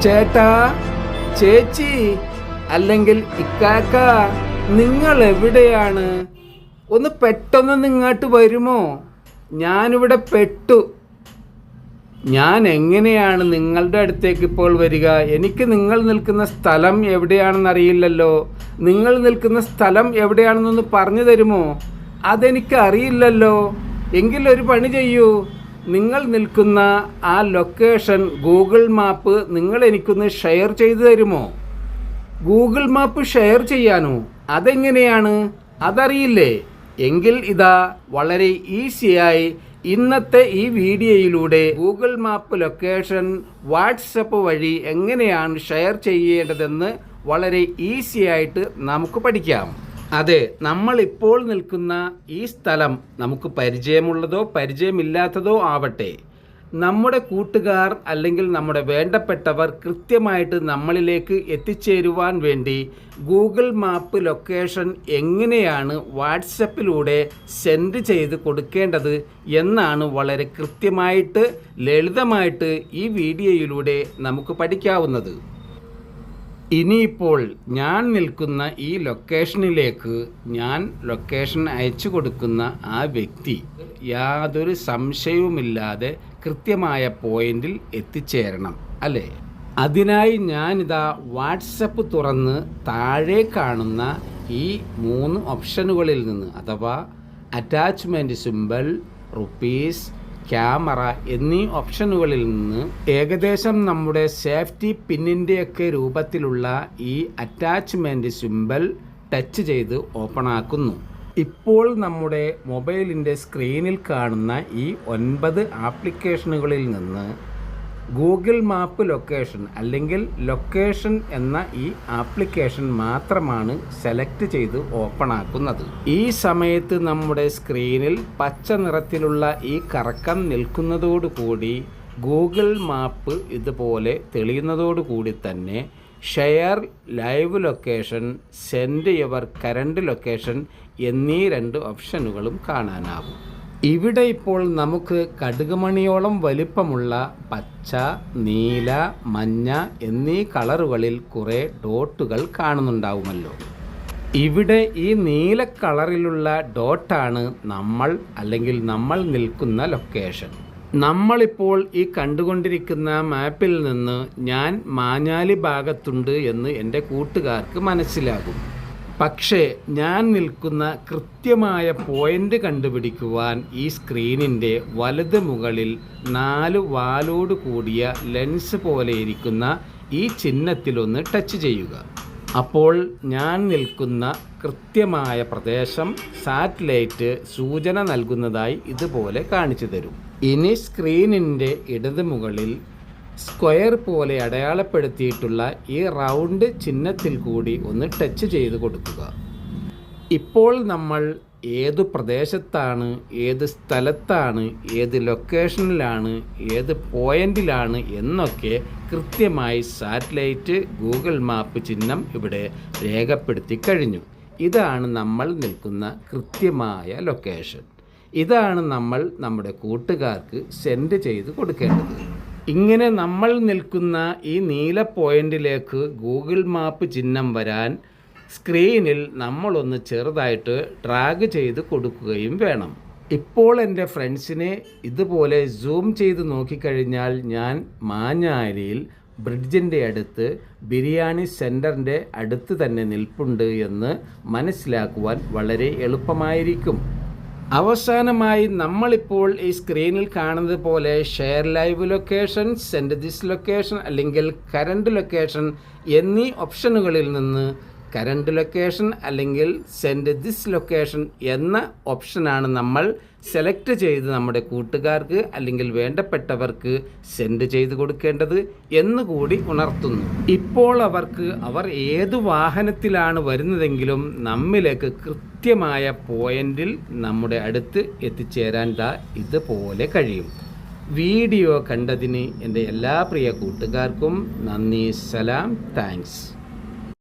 ചേട്ടാ, ചേച്ചി, അല്ലെങ്കിൽ ഇക്കാക്ക, നിങ്ങൾ എവിടെയാണ്? ഒന്ന് പെട്ടെന്ന് ഇങ്ങോട്ട് വരുമോ? ഞാനിവിടെ പെട്ടു. ഞാൻ എങ്ങനെയാണ് നിങ്ങളുടെ അടുത്തേക്ക് ഇപ്പോൾ വരിക? എനിക്ക് നിങ്ങൾ നിൽക്കുന്ന സ്ഥലം എവിടെയാണെന്നറിയില്ലല്ലോ. നിങ്ങൾ നിൽക്കുന്ന സ്ഥലം എവിടെയാണെന്നൊന്ന് പറഞ്ഞു തരുമോ? അതെനിക്ക് അറിയില്ലല്ലോ. എങ്കിൽ ഒരു പണി ചെയ്യൂ, നിങ്ങൾ നിൽക്കുന്ന ആ ലൊക്കേഷൻ ഗൂഗിൾ മാപ്പ് നിങ്ങൾ എനിക്കൊന്ന് ഷെയർ ചെയ്തു തരുമോ? ഗൂഗിൾ മാപ്പ് ഷെയർ ചെയ്യാനോ? അതെങ്ങനെയാണ്? അതറിയില്ലേ? എങ്കിൽ ഇതാ വളരെ ഈസിയായി ഇന്നത്തെ ഈ വീഡിയോയിലൂടെ ഗൂഗിൾ മാപ്പ് ലൊക്കേഷൻ വാട്സപ്പ് വഴി എങ്ങനെയാണ് ഷെയർ ചെയ്യേണ്ടതെന്ന് വളരെ ഈസിയായിട്ട് നമുക്ക് പഠിക്കാം. അതെ, നമ്മളിപ്പോൾ നിൽക്കുന്ന ഈ സ്ഥലം നമുക്ക് പരിചയമുള്ളതോ പരിചയമില്ലാത്തതോ ആവട്ടെ, നമ്മുടെ കൂട്ടുകാർ അല്ലെങ്കിൽ നമ്മുടെ വേണ്ടപ്പെട്ടവർ കൃത്യമായിട്ട് നമ്മളിലേക്ക് എത്തിച്ചേരുവാൻ വേണ്ടി ഗൂഗിൾ മാപ്പ് ലൊക്കേഷൻ എങ്ങനെയാണ് വാട്സപ്പിലൂടെ സെൻഡ് ചെയ്ത് കൊടുക്കേണ്ടത് എന്നാണ് വളരെ കൃത്യമായിട്ട് ലളിതമായിട്ട് ഈ വീഡിയോയിലൂടെ നമുക്ക് പഠിക്കാവുന്നത്. ഇനിയിപ്പോൾ ഞാൻ നിൽക്കുന്ന ഈ ലൊക്കേഷനിലേക്ക് ഞാൻ ലൊക്കേഷൻ അയച്ചു കൊടുക്കുന്ന ആ വ്യക്തി യാതൊരു സംശയവുമില്ലാതെ കൃത്യമായ പോയിന്റിൽ എത്തിച്ചേരണം, അല്ലേ? അതിനായി ഞാനിതാ വാട്സപ്പ് തുറന്ന് താഴെ കാണുന്ന ഈ 3 ഓപ്ഷനുകളിൽ നിന്ന്, അഥവാ അറ്റാച്ച്മെൻറ്റ് സിമ്പൽ, റുപ്പീസ്, ക്യാമറ എന്നീ ഓപ്ഷനുകളിൽ നിന്ന് ഏകദേശം നമ്മുടെ സേഫ്റ്റി പിന്നിൻ്റെയൊക്കെ രൂപത്തിലുള്ള ഈ അറ്റാച്ച്മെൻറ്റ് സിമ്പൽ ടച്ച് ചെയ്ത് ഓപ്പൺ ആക്കുന്നു. ഇപ്പോൾ നമ്മുടെ മൊബൈലിൻ്റെ സ്ക്രീനിൽ കാണുന്ന ഈ 9 ആപ്ലിക്കേഷനുകളിൽ നിന്ന് ഗൂഗിൾ മാപ്പ് ലൊക്കേഷൻ അല്ലെങ്കിൽ ലൊക്കേഷൻ എന്ന ഈ ആപ്ലിക്കേഷൻ മാത്രമാണ് സെലക്ട് ചെയ്ത് ഓപ്പൺ ആക്കുന്നത്. ഈ സമയത്ത് നമ്മുടെ സ്ക്രീനിൽ പച്ച നിറത്തിലുള്ള ഈ കറക്കം നിൽക്കുന്നതോടുകൂടി ഗൂഗിൾ മാപ്പ് ഇതുപോലെ തെളിയുന്നതോടുകൂടി തന്നെ share live location, send your current location എന്നീ 2 ഓപ്ഷനുകളും കാണാനാകും. ഇവിടെ ഇപ്പോൾ നമുക്ക് കടുകുമണിയോളം വലിപ്പമുള്ള പച്ച, നീല, മഞ്ഞ എന്നീ കളറുകളിൽ കുറേ ഡോട്ടുകൾ കാണുന്നുണ്ടാവുമല്ലോ. ഇവിടെ ഈ നീല കളറിലുള്ള ഡോട്ടാണ് നമ്മൾ നിൽക്കുന്ന ലൊക്കേഷൻ. നമ്മളിപ്പോൾ ഈ കണ്ടുകൊണ്ടിരിക്കുന്ന മാപ്പിൽ നിന്ന് ഞാൻ മാഞ്ഞാലി ഭാഗത്തുണ്ട് എന്ന് എൻ്റെ കൂട്ടുകാർക്ക് മനസ്സിലാകും. പക്ഷേ ഞാൻ നിൽക്കുന്ന കൃത്യമായ പോയിന്റ് കണ്ടുപിടിക്കുവാൻ ഈ സ്ക്രീനിൻ്റെ വലത് മുകളിൽ 4 വാലോട് കൂടിയ ലെൻസ് പോലെ ഇരിക്കുന്ന ഈ ചിഹ്നത്തിലൊന്ന് ടച്ച് ചെയ്യുക. അപ്പോൾ ഞാൻ നിൽക്കുന്ന കൃത്യമായ പ്രദേശം സാറ്റലൈറ്റ് സൂചന നൽകുന്നതായി ഇതുപോലെ കാണിച്ചു തരും. ഇനി സ്ക്രീനിൻ്റെ ഇടത് മുകളിൽ സ്ക്വയർ പോലെ അടയാളപ്പെടുത്തിയിട്ടുള്ള ഈ റൗണ്ട് ചിഹ്നത്തിൽ കൂടി ഒന്ന് ടച്ച് ചെയ്ത് കൊടുക്കുക. ഇപ്പോൾ നമ്മൾ ഏത് പ്രദേശത്താണ്, ഏത് സ്ഥലത്താണ്, ഏത് ലൊക്കേഷനിലാണ്, ഏത് പോയിന്റിലാണ് എന്നൊക്കെ കൃത്യമായി സാറ്റലൈറ്റ് ഗൂഗിൾ മാപ്പ് ചിഹ്നം ഇവിടെ രേഖപ്പെടുത്തി കഴിഞ്ഞു. ഇതാണ് നമ്മൾ നിൽക്കുന്ന കൃത്യമായ ലൊക്കേഷൻ. ഇതാണ് നമ്മൾ നമ്മുടെ കൂട്ടുകാർക്ക് സെൻഡ് ചെയ്ത് കൊടുക്കേണ്ടത്. ഇങ്ങനെ നമ്മൾ നിൽക്കുന്ന ഈ നീല പോയിന്റിലേക്ക് ഗൂഗിൾ മാപ്പ് ചിഹ്നം വരാൻ സ്ക്രീനിൽ നമ്മളൊന്ന് ചെറുതായിട്ട് ഡ്രാഗ് ചെയ്ത് കൊടുക്കുകയും വേണം. ഇപ്പോൾ എൻ്റെ ഫ്രണ്ട്സിനെ ഇതുപോലെ സൂം ചെയ്ത് നോക്കിക്കഴിഞ്ഞാൽ ഞാൻ മാഞ്ഞാലിയിൽ ബ്രിഡ്ജിൻ്റെ അടുത്ത് ബിരിയാണി സെൻറ്ററിൻ്റെ അടുത്ത് തന്നെ നിൽപ്പുണ്ട് എന്ന് മനസ്സിലാക്കുവാൻ വളരെ എളുപ്പമായിരിക്കും. അവസാനമായി നമ്മളിപ്പോൾ ഈ സ്ക്രീനിൽ കാണുന്നത് പോലെ share live location, send this location അല്ലെങ്കിൽ കറണ്ട് ലൊക്കേഷൻ എന്നീ ഓപ്ഷനുകളിൽ നിന്ന് കറണ്ട് ലൊക്കേഷൻ അല്ലെങ്കിൽ സെൻഡ് ദിസ് ലൊക്കേഷൻ എന്ന ഓപ്ഷനാണ് നമ്മൾ സെലക്ട് ചെയ്ത് നമ്മുടെ കൂട്ടുകാർക്ക് അല്ലെങ്കിൽ വേണ്ടപ്പെട്ടവർക്ക് സെൻഡ് ചെയ്ത് കൊടുക്കേണ്ടത് എന്നുകൂടി ഉണർത്തുന്നു. ഇപ്പോൾ അവർ ഏത് വാഹനത്തിലാണ് വരുന്നതെങ്കിലും നമ്മിലേക്ക് കൃത്യമായ പോയിന്റിൽ നമ്മുടെ അടുത്ത് എത്തിച്ചേരാൻ ഇതുപോലെ കഴിയും. വീഡിയോ കണ്ടതിന് എൻ്റെ എല്ലാ പ്രിയ കൂട്ടുകാർക്കും നന്ദി, സലാം, താങ്ക്സ്.